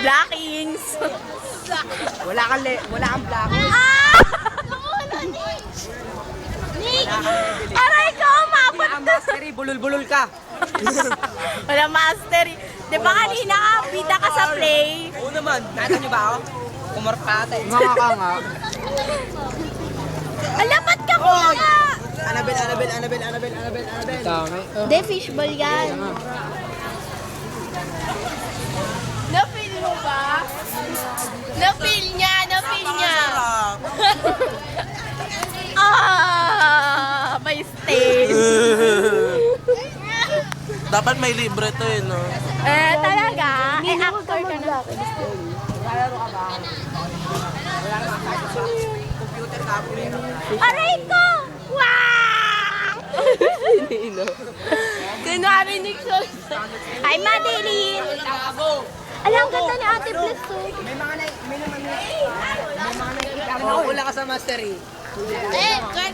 Blackings. Wala kang black. Ah! Nick! Aray ko, umabot Wala kang mastery, bulol-bulol ka. Wala mastery. Di ba kanina ka, bida ka sa play? Oo naman. Nakita niyo ba ako? Kumork pa ata eh. Mga ka nga. Alapat ka ko nga! Annabelle. Tangay. Hindi, fishball yan. Na-feel mo ba? Na-feel niya. May stain. Dapat may libre to eh, no? Talaga? Actor ka na. Lalaro ka ba? Wala naman kahit sa computer ka ako rin. Aray ko! Wow! Kunwari ni Sol. Hi, Madeline! Alam, ang ganda ni Ate Bliss, oh. May mga nakikita ako. Wala ka sa mastery.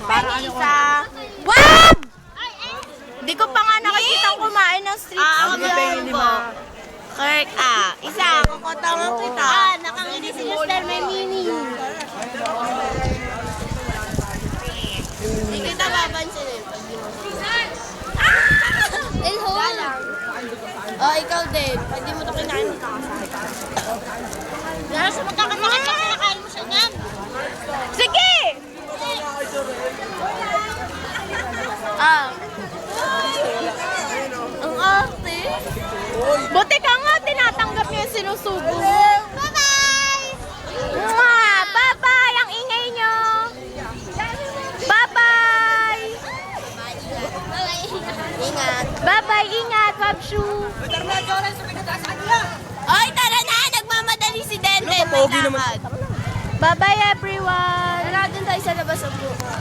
Para isa. Wag! Di ko pa nga nakikita kumain ng street food. Kirk, isa, kukotangan kita. Nakangiti si Mr. Memini. Hindi kita babansin eh. Elho! Oh, ikaw din. Pwede mo ito kinain mo. Nasa magkakasakit ka, kinakain mo siya niyan. Sige! Ang arte. Buti ka nga, tinatanggap niyo yung sinusubo mo. Bye-bye! Bye-bye! Ang ingay niyo! Bye-bye! Ingat! Bye-bye! Ingat! Wabshu! Oy, tara na! Nagmamadali si Dente! Bye-bye everyone! Tara din tayo sa labas ng buko.